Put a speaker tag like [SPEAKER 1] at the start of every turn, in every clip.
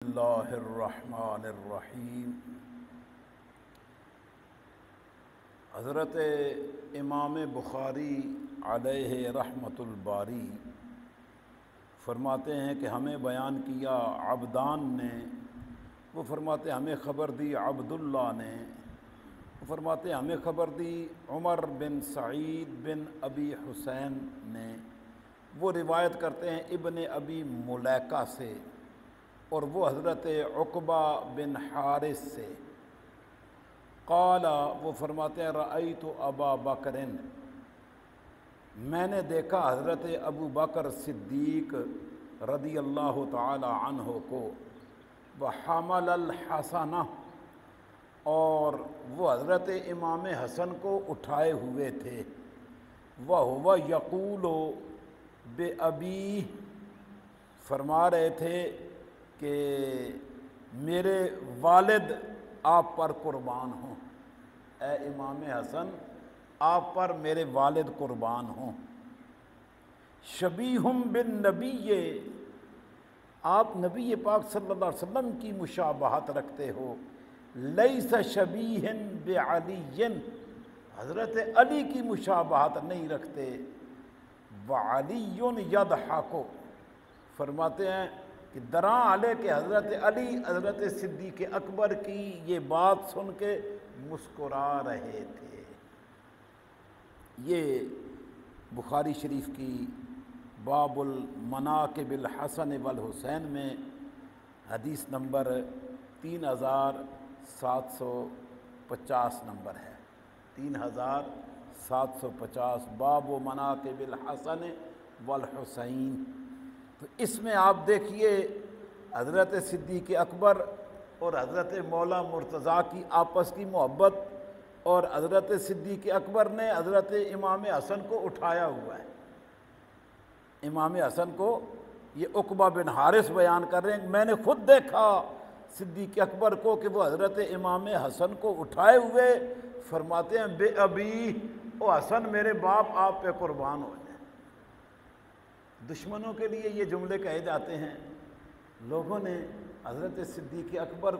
[SPEAKER 1] اللہ الرحمن الرحیم۔ حضرت امام بخاری علیہ رحمۃ الباری فرماتے ہیں کہ ہمیں بیان کیا عبدان نے، وہ فرماتے ہمیں خبر دی عبداللہ نے، وہ فرماتے ہمیں خبر دی عمر بن سعید بن ابی حسین نے، وہ روایت کرتے ہیں ابن ابی ملیکہ سے، اور وہ حضرت عقبہ بن حارث سے۔ قال، وہ فرماتے ہیں رأیت ابا بکر، میں نے دیکھا حضرت ابو بکر صدیق رضی اللہ تعالی عنہ کو، وحمل الحسن، اور وہ حضرت امام حسن کو اٹھائے ہوئے تھے، وہو یقول بأبی، فرما رہے تھے کہ میرے والد آپ پر قربان ہوں، اے امام حسن آپ پر میرے والد قربان ہوں۔ شبیہم بالنبی، آپ نبی پاک صلی اللہ علیہ وسلم کی مشابہت رکھتے ہو۔ لیس شبیہ بعلی، حضرت علی کی مشابہت نہیں رکھتے۔ وعلی یضحک، فرماتے ہیں کہ دراں علیہ کہ حضرت علی حضرت صدیق اکبر کی یہ بات سن کے مسکرا رہے تھے۔ یہ بخاری شریف کی باب المناقب الحسن والحسین میں حدیث نمبر 3750 نمبر ہے، 3750، باب مناقب الحسن والحسین۔ تو اس میں آپ دیکھیے حضرت صدیق اکبر اور حضرت مولا مرتضیٰ کی آپس کی محبت، اور حضرت صدیق اکبر نے حضرت امام حسن کو اٹھایا ہوا ہے۔ امام حسن کو یہ عقبہ بن حارث بیان کر رہے ہیں کہ میں نے خود دیکھا صدیق اکبر کو کہ وہ حضرت امام حسن کو اٹھائے ہوئے فرماتے ہیں بے ابی، او حسن میرے باپ آپ پہ قربان ہو جائیں۔ دشمنوں کے لیے یہ جملے کہے جاتے ہیں۔ لوگوں نے حضرت صدیق اکبر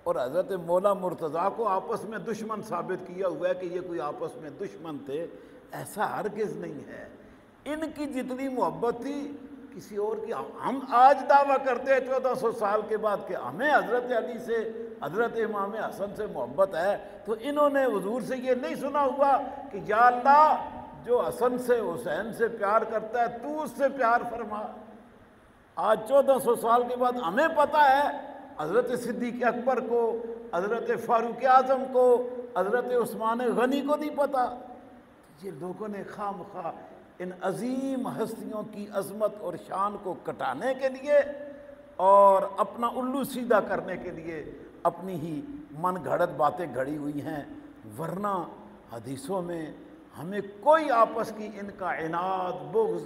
[SPEAKER 1] اور حضرت مولا مرتضیٰ کو آپس میں دشمن ثابت کیا ہوا ہے کہ یہ کوئی آپس میں دشمن تھے، ایسا ہرگز نہیں ہے۔ ان کی جتنی محبت تھی کسی اور کی، ہم آج دعویٰ کرتے ہیں 1400 سال کے بعد کہ ہمیں حضرت علی سے، حضرت امام حسن سے محبت ہے، تو انہوں نے حضور سے یہ نہیں سنا ہوا کہ یا اللہ جو حسن سے حسین سے پیار کرتا ہے تو اس سے پیار فرما۔ آج 1400 سال کے بعد ہمیں پتہ ہے حضرت صدیق اکبر کو، حضرت فاروق اعظم کو، حضرت عثمان غنی کو نہیں پتہ۔ یہ لوگوں نے خواہ مخواہ ان عظیم ہستیوں کی عظمت اور شان کو کٹانے کے لیے اور اپنا الو سیدھا کرنے کے لیے اپنی ہی من گھڑت باتیں گھڑی ہوئی ہیں، ورنہ حدیثوں میں ہمیں کوئی آپس کی ان کا عناد، بغض،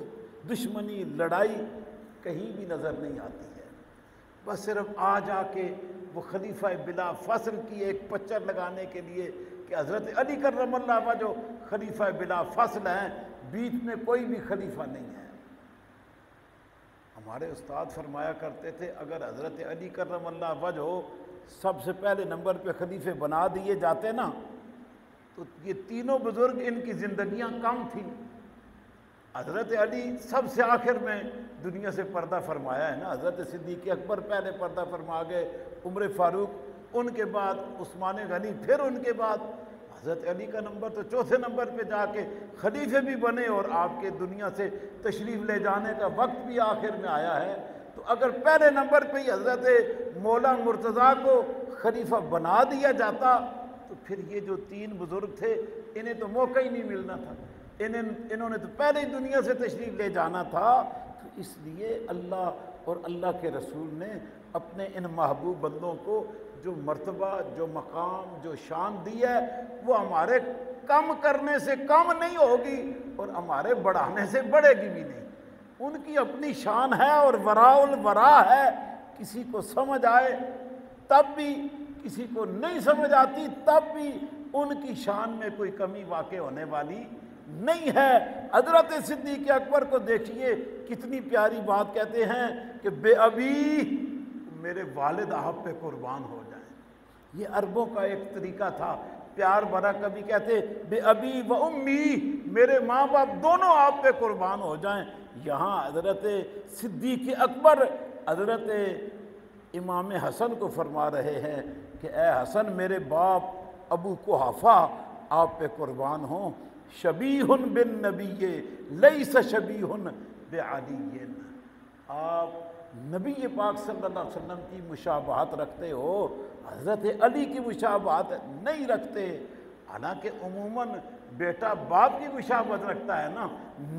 [SPEAKER 1] دشمنی، لڑائی کہیں بھی نظر نہیں آتی ہے۔ بس صرف آ جا کے وہ خلیفہ بلا فصل کی ایک پچر لگانے کے لیے کہ حضرت علی کرم اللہ وجہ جو خلیفہ بلا فصل ہیں، بیچ میں کوئی بھی خلیفہ نہیں ہے۔ ہمارے استاد فرمایا کرتے تھے اگر حضرت علی کرم اللہ وجہ سب سے پہلے نمبر پہ خلیفے بنا دیے جاتے نا تو یہ تینوں بزرگ ان کی زندگیاں کم تھیں۔ حضرت علی سب سے آخر میں دنیا سے پردہ فرمایا ہے نا، حضرت صدیق اکبر پہلے پردہ فرما گئے، عمر فاروق، ان کے بعد عثمان غنی، پھر ان کے بعد حضرت علی کا نمبر تو چوتھے نمبر پہ جا کے خلیفے بھی بنے، اور آپ کے دنیا سے تشریف لے جانے کا وقت بھی آخر میں آیا ہے۔ تو اگر پہلے نمبر پہ ہی حضرت مولا مرتضیٰ کو خلیفہ بنا دیا جاتا تو پھر یہ جو تین بزرگ تھے انہیں تو موقع ہی نہیں ملنا تھا، انہوں نے تو پہلے ہی دنیا سے تشریف لے جانا تھا۔ تو اس لیے اللہ اور اللہ کے رسول نے اپنے ان محبوب بندوں کو جو مرتبہ، جو مقام، جو شان دی ہے وہ ہمارے کم کرنے سے کم نہیں ہوگی اور ہمارے بڑھانے سے بڑھے گی بھی نہیں۔ ان کی اپنی شان ہے اور وراء الورا ہے، کسی کو سمجھ آئے تب بھی، کسی کو نہیں سمجھ آتی تب بھی ان کی شان میں کوئی کمی واقع ہونے والی نہیں ہے۔ حضرت صدیق اکبر کو دیکھیے کتنی پیاری بات کہتے ہیں کہ بے ابی میرے والد آپ پہ قربان ہو جائیں۔ یہ عربوں کا ایک طریقہ تھا، پیار بھرا، کبھی کہتے بے ابی و امی، میرے ماں باپ دونوں آپ پہ قربان ہو جائیں۔ یہاں حضرت صدیق اکبر حضرت امام حسن کو فرما رہے ہیں کہ اے حسن میرے باپ ابو قحافہ آپ پہ قربان ہوں۔ شبیہ بالنبی لیس شبیہ بعلی، آپ نبی پاک صلی اللہ علیہ وسلم کی مشابہت رکھتے ہو، حضرت علی کی مشابہت نہیں رکھتے۔ حالانکہ عموماً بیٹا باپ کی مشابہت رکھتا ہے نا،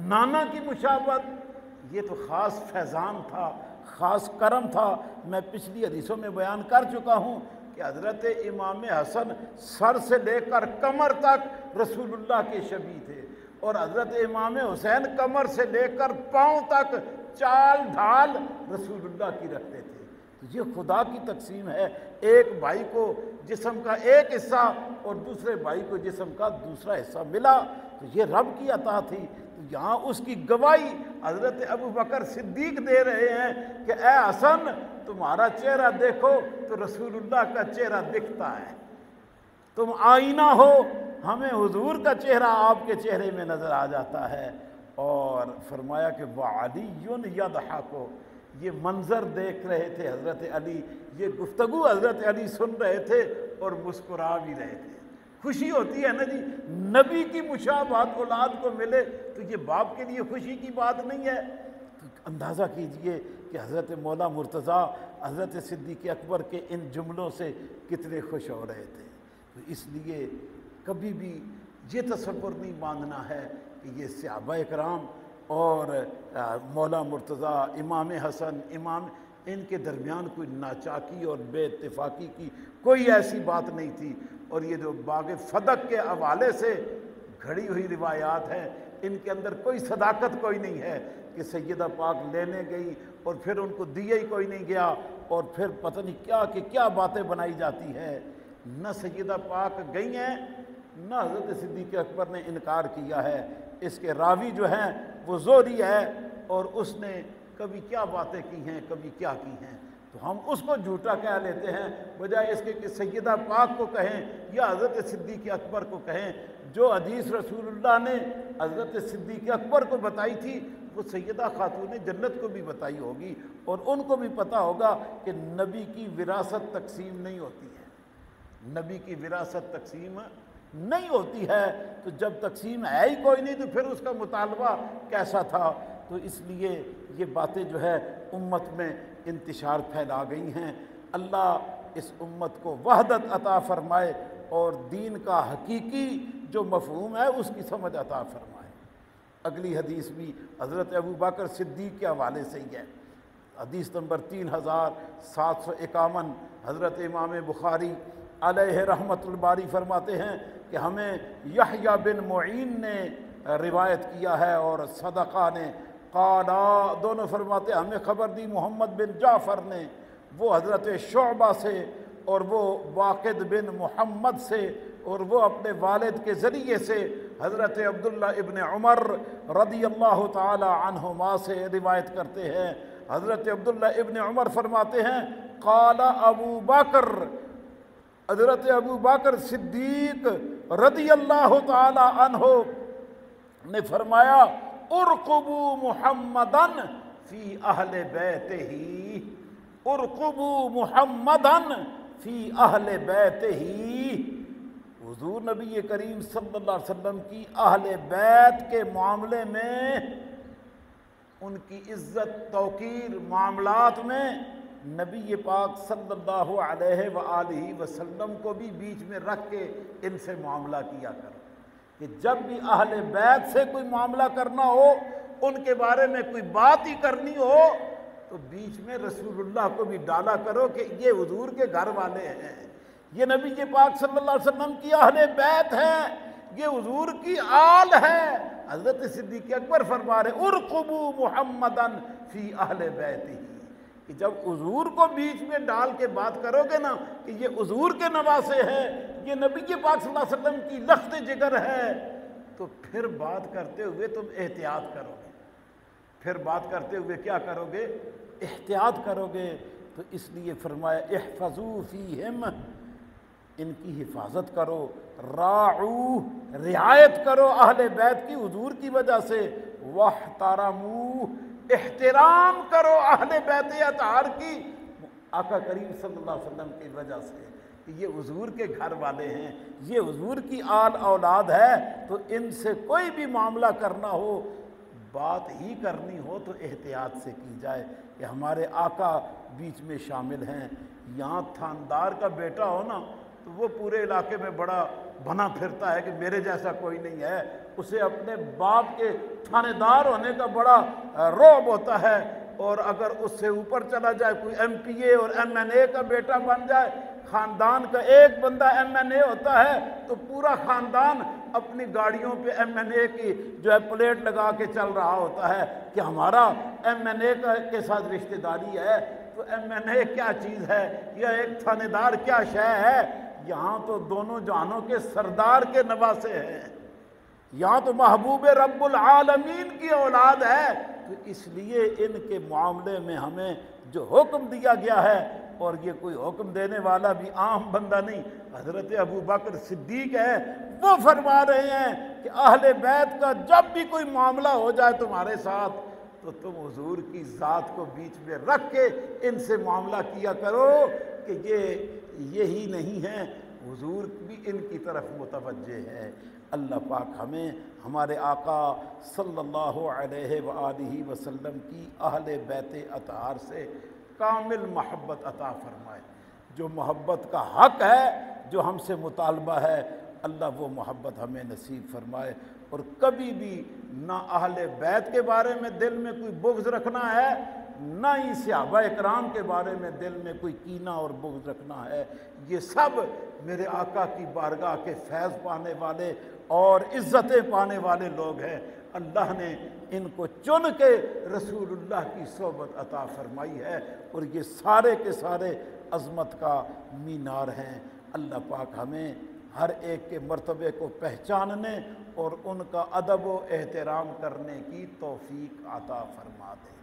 [SPEAKER 1] نانا کی مشابہت یہ تو خاص فیضان تھا، خاص کرم تھا۔ میں پچھلی حدیثوں میں بیان کر چکا ہوں کہ حضرت امام حسن سر سے لے کر کمر تک رسول اللہ کے شبیہ تھے، اور حضرت امام حسین کمر سے لے کر پاؤں تک چال ڈھال رسول اللہ کی رکھتے تھے۔ یہ خدا کی تقسیم ہے، ایک بھائی کو جسم کا ایک حصہ اور دوسرے بھائی کو جسم کا دوسرا حصہ ملا، تو یہ رب کی عطا تھی۔ تو یہاں اس کی گواہی حضرت ابو بکر صدیق دے رہے ہیں کہ اے حسن تمہارا چہرہ دیکھو تو رسول اللہ کا چہرہ دکھتا ہے، تم آئینہ ہو، ہمیں حضور کا چہرہ آپ کے چہرے میں نظر آ جاتا ہے۔ اور فرمایا کہ وَعَلِيٌّ يَضْحَكُ، یہ منظر دیکھ رہے تھے حضرت علی، یہ گفتگو حضرت علی سن رہے تھے اور مسکرا بھی رہے تھے۔ خوشی ہوتی ہے نا جی، نبی کی مشابہت اولاد کو ملے تو یہ باپ کے لیے خوشی کی بات نہیں ہے؟ تو اندازہ کیجئے کہ حضرت مولا مرتضیٰ حضرت صدیق اکبر کے ان جملوں سے کتنے خوش ہو رہے تھے۔ تو اس لیے کبھی بھی یہ تصور نہیں باندھنا ہے کہ یہ صحابہ اکرام اور مولا مرتضیٰ، امام حسن، امام، ان کے درمیان کوئی ناچاکی اور بے اتفاقی کی کوئی ایسی بات نہیں تھی۔ اور یہ جو باغ فدق کے حوالے سے گھڑی ہوئی روایات ہیں، ان کے اندر کوئی صداقت کوئی نہیں ہے کہ سیدہ پاک لینے گئی اور پھر ان کو دیا ہی کوئی نہیں گیا، اور پھر پتہ نہیں کیا کہ کیا باتیں بنائی جاتی ہے۔ نہ سیدہ پاک گئی ہیں، نہ حضرت صدیق اکبر نے انکار کیا ہے۔ اس کے راوی جو ہیں وہ زہری ہے، اور اس نے کبھی کیا باتیں کی ہیں، کبھی کیا کی ہیں، تو ہم اس کو جھوٹا کہہ لیتے ہیں، بجائے اس کے کہ سیدہ پاک کو کہیں یا حضرت صدیق اکبر کو کہیں۔ جو حدیث رسول اللہ نے حضرت صدیق اکبر کو بتائی تھی وہ سیدہ خاتون جنت کو بھی بتائی ہوگی، اور ان کو بھی پتہ ہوگا کہ نبی کی وراثت تقسیم نہیں ہوتی ہے، نبی کی وراثت تقسیم نہیں ہوتی ہے۔ تو جب تقسیم ہے ہی کوئی نہیں تو پھر اس کا مطالبہ کیسا تھا؟ تو اس لیے یہ باتیں جو ہے امت میں انتشار پھیلا گئی ہیں۔ اللہ اس امت کو وحدت عطا فرمائے اور دین کا حقیقی جو مفہوم ہے اس کی سمجھ عطا فرمائے۔ اگلی حدیث بھی حضرت ابو بکر صدیق کے حوالے سے ہی ہے، حدیث نمبر 3751۔ حضرت امام بخاری علیہ رحمت الباری فرماتے ہیں کہ ہمیں یحییٰ بن معین نے روایت کیا ہے اور صدقہ نے، قالا دونوں فرماتے ہیں ہمیں خبر دی محمد بن جعفر نے، وہ حضرت شعبہ سے اور وہ واقد بن محمد سے، اور وہ اپنے والد کے ذریعے سے حضرت عبداللہ ابن عمر رضی اللہ تعالی عنہما سے روایت کرتے ہیں۔ حضرت عبداللہ ابن عمر فرماتے ہیں قال ابو بکر، حضرت ابو بکر صدیق رضی اللہ تعالی عنہ نے فرمایا ارقبوا محمدن فی اہل بیتہ، ارقبوا محمدن فی اہل بیتہ، حضور نبی کریم صلی اللہ علیہ وسلم کی اہل بیت کے معاملے میں، ان کی عزت توقیر معاملات میں نبی پاک صلی اللہ علیہ وآلہ وسلم کو بھی بیچ میں رکھ کے ان سے معاملہ کیا کرو، کہ جب بھی اہل بیت سے کوئی معاملہ کرنا ہو، ان کے بارے میں کوئی بات ہی کرنی ہو تو بیچ میں رسول اللہ کو بھی ڈالا کرو کہ یہ حضور کے گھر والے ہیں، یہ نبی پاک صلی اللہ علیہ وسلم کی اہل بیت ہے، یہ حضور کی آل ہے۔ حضرت صدیق اکبر فرما رہے ارقبوا محمدن فی اہل بیتہ، کہ جب حضور کو بیچ میں ڈال کے بات کرو گے نا کہ یہ حضور کے نواسے ہیں، یہ نبی پاک صلی اللہ علیہ وسلم کی لخت جگر ہے، تو پھر بات کرتے ہوئے تم احتیاط کرو گے، پھر بات کرتے ہوئے کیا کرو گے؟ احتیاط کرو گے۔ تو تو اس لیے فرمایا احفظوا فیہم، ان کی حفاظت کرو، راعو رعایت کرو اہل بیت کی حضور کی وجہ سے، واحترموا احترام کرو اہل بیت اطہار کی آقا کریم صلی اللہ علیہ وسلم کی وجہ سے، کہ یہ حضور کے گھر والے ہیں، یہ حضور کی آل اولاد ہے، تو ان سے کوئی بھی معاملہ کرنا ہو، بات ہی کرنی ہو تو احتیاط سے کی جائے کہ ہمارے آقا بیچ میں شامل ہیں۔ یہاں تھاندار کا بیٹا ہو نا تو وہ پورے علاقے میں بڑا بنا پھرتا ہے کہ میرے جیسا کوئی نہیں ہے، اسے اپنے باپ کے تھانے دار ہونے کا بڑا رعب ہوتا ہے، اور اگر اس سے اوپر چلا جائے کوئی ایم پی اے اور ایم این اے کا بیٹا بن جائے، خاندان کا ایک بندہ ایم این اے ہوتا ہے تو پورا خاندان اپنی گاڑیوں پہ ایم این اے کی جو ہے پلیٹ لگا کے چل رہا ہوتا ہے کہ ہمارا ایم این اے کے ساتھ رشتہ داری ہے۔ تو ایم این اے کیا چیز ہے یا ایک تھانے دار کیا شے ہے؟ یہاں تو دونوں جہانوں کے سردار کے نواسے ہیں، یہاں تو محبوب رب العالمین کی اولاد ہے، تو اس لیے ان کے معاملے میں ہمیں جو حکم دیا گیا ہے، اور یہ کوئی حکم دینے والا بھی عام بندہ نہیں، حضرت ابو بکر صدیق ہے، وہ فرما رہے ہیں کہ اہل بیت کا جب بھی کوئی معاملہ ہو جائے تمہارے ساتھ تو تم حضور کی ذات کو بیچ میں رکھ کے ان سے معاملہ کیا کرو کہ یہی نہیں ہے، حضور بھی ان کی طرف متوجہ ہے۔ اللہ پاک ہمیں ہمارے آقا صلی اللہ علیہ وآلہ وسلم کی اہل بیت اطہار سے کامل محبت عطا فرمائے۔ جو محبت کا حق ہے، جو ہم سے مطالبہ ہے، اللہ وہ محبت ہمیں نصیب فرمائے، اور کبھی بھی نہ اہل بیت کے بارے میں دل میں کوئی بغض رکھنا ہے، نہ ہی صحابہ اکرام کے بارے میں دل میں کوئی کینہ اور بغض رکھنا ہے۔ یہ سب میرے آقا کی بارگاہ کے فیض پانے والے اور عزتیں پانے والے لوگ ہیں، اللہ نے ان کو چن کے رسول اللہ کی صحبت عطا فرمائی ہے، اور یہ سارے کے سارے عظمت کا مینار ہیں۔ اللہ پاک ہمیں ہر ایک کے مرتبے کو پہچاننے اور ان کا ادب و احترام کرنے کی توفیق عطا فرما دے۔